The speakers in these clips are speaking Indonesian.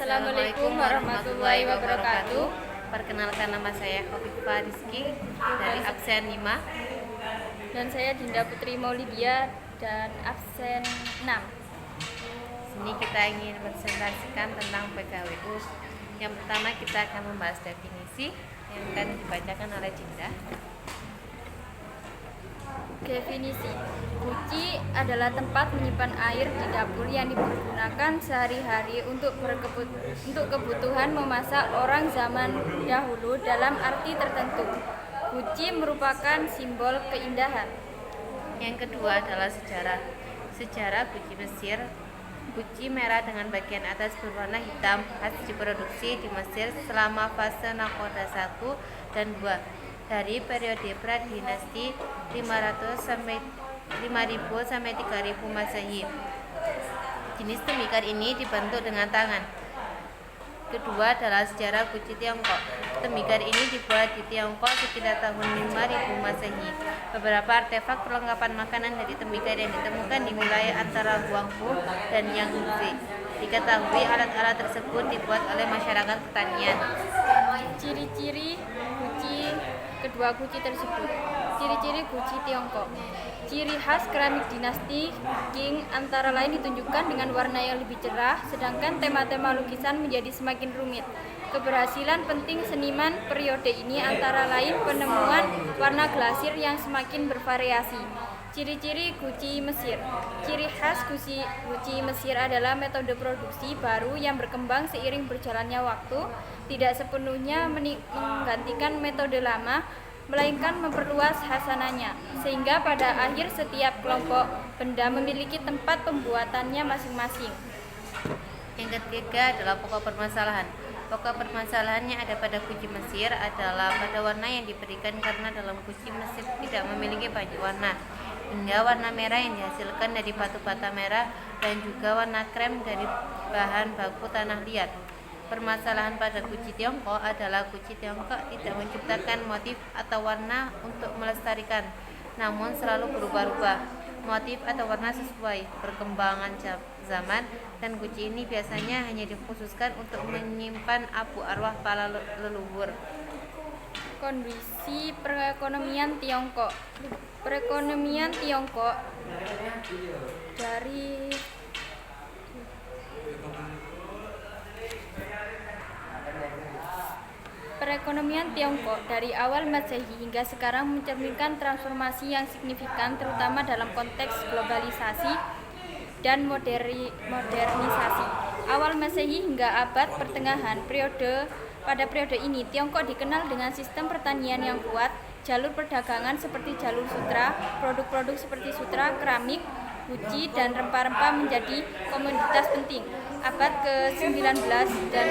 Assalamualaikum warahmatullahi wabarakatuh. Perkenalkan, nama saya Khofifah Rizky dari absen 5. Dan saya Dinda Putri Maulidia dan absen 6. Sini kita ingin presentasikan tentang PKWU. Yang pertama kita akan membahas definisi yang akan dibacakan oleh Dinda. Definisi: guci adalah tempat menyimpan air di dapur yang dipergunakan sehari-hari untuk kebutuhan memasak orang zaman dahulu dalam arti tertentu. Guci merupakan simbol keindahan. Yang kedua adalah sejarah. Sejarah guci Mesir. Guci merah dengan bagian atas berwarna hitam khas diproduksi di Mesir selama fase Nakhoda 1 dan 2 dari periode pra-dinasti 500 sampai 5000 sampai 3000 Masehi. Jenis tembikar ini dibentuk dengan tangan. Kedua adalah sejarah guci Tiongkok. Tembikar ini dibuat di Tiongkok sekitar tahun 5000 Masehi. Beberapa artefak perlengkapan makanan dari tembikar yang ditemukan di wilayah antara Guangzhou dan Yangtze. Diketahui alat-alat tersebut dibuat oleh masyarakat pertanian. Ciri-ciri kedua guci tersebut. Ciri-ciri guci Tiongkok. Ciri khas keramik dinasti Qing antara lain ditunjukkan dengan warna yang lebih cerah, sedangkan tema-tema lukisan menjadi semakin rumit. Keberhasilan penting seniman periode ini antara lain penemuan warna glasir yang semakin bervariasi. Ciri-ciri guci Mesir. Ciri khas guci Mesir adalah metode produksi baru yang berkembang seiring berjalannya waktu, tidak sepenuhnya menggantikan metode lama, melainkan memperluas khasananya, sehingga pada akhir setiap kelompok benda memiliki tempat pembuatannya masing-masing. Yang ketiga adalah pokok permasalahan. Pokok permasalahannya ada pada guci Mesir adalah pada warna yang diberikan karena dalam guci Mesir tidak memiliki banyak warna, hingga warna merah yang dihasilkan dari batu bata merah dan juga warna krem dari bahan baku tanah liat. Permasalahan pada guci Tiongkok adalah guci Tiongkok tidak menciptakan motif atau warna untuk melestarikan, namun selalu berubah-ubah motif atau warna sesuai perkembangan zaman, dan guci ini biasanya hanya dikhususkan untuk menyimpan abu arwah para leluhur. Kondisi perekonomian Tiongkok. Perekonomian Tiongkok dari awal Masehi hingga sekarang mencerminkan transformasi yang signifikan, terutama dalam konteks globalisasi dan modernisasi. Awal Masehi hingga abad pertengahan, pada periode ini Tiongkok dikenal dengan sistem pertanian yang kuat, jalur perdagangan seperti jalur sutra, produk-produk seperti sutra, keramik, guci, dan rempah-rempah menjadi komoditas penting. Abad ke-19 dan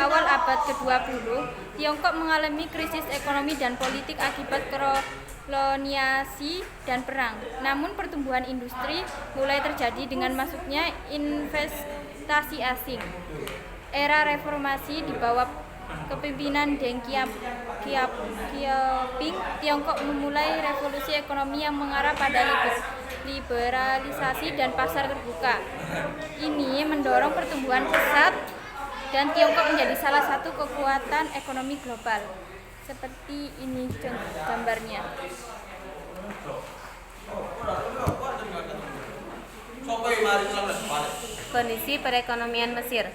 awal abad ke-20, Tiongkok mengalami krisis ekonomi dan politik akibat koloniasi dan perang. Namun pertumbuhan industri mulai terjadi dengan masuknya investasi asing. Era reformasi di bawah kepemimpinan Deng Xiaoping, Tiongkok memulai revolusi ekonomi yang mengarah pada liberalisasi dan pasar terbuka. Ini mendorong pertumbuhan pesat dan Tiongkok menjadi salah satu kekuatan ekonomi global. Seperti ini gambarnya. Kondisi perekonomian Mesir.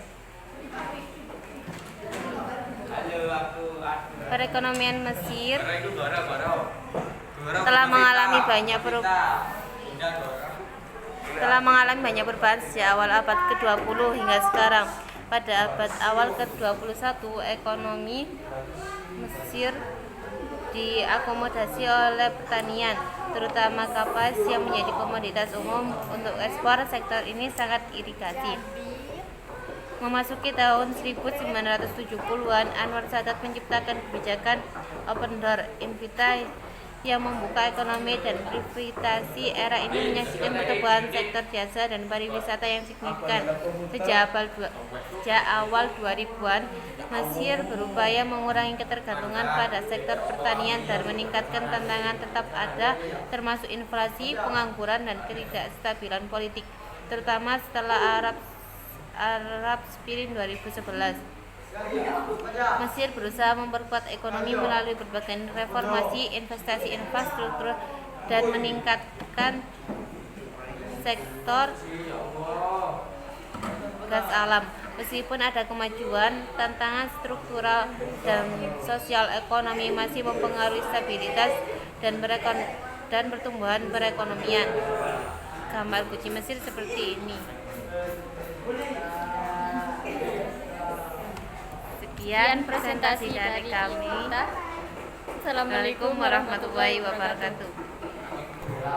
Perekonomian Mesir telah mengalami banyak perubahan sejak awal abad ke-20 hingga sekarang. Pada abad awal ke-21, ekonomi Mesir diakomodasi oleh pertanian, terutama kapas yang menjadi komoditas umum untuk ekspor. Sektor ini sangat irigasi. Memasuki tahun 1970-an, Anwar Sadat menciptakan kebijakan Open Door Invita yang membuka ekonomi dan privasi. Era ini menyaksikan pertumbuhan sektor jasa dan pariwisata yang signifikan. Sejak awal 2000-an, Mesir berupaya mengurangi ketergantungan pada sektor pertanian dan meningkatkan tantangan tetap ada, termasuk inflasi, pengangguran, dan ketidakstabilan politik, terutama setelah Arab Spring 2011. Mesir berusaha memperkuat ekonomi melalui berbagai reformasi, investasi infrastruktur, dan meningkatkan sektor gas alam. Meskipun ada kemajuan, tantangan struktural dan sosial ekonomi masih mempengaruhi stabilitas dan pertumbuhan perekonomian. Gambar Guci Mesir seperti ini. Sekian presentasi dari kami. Assalamualaikum Assalamualaikum warahmatullahi wabarakatuh.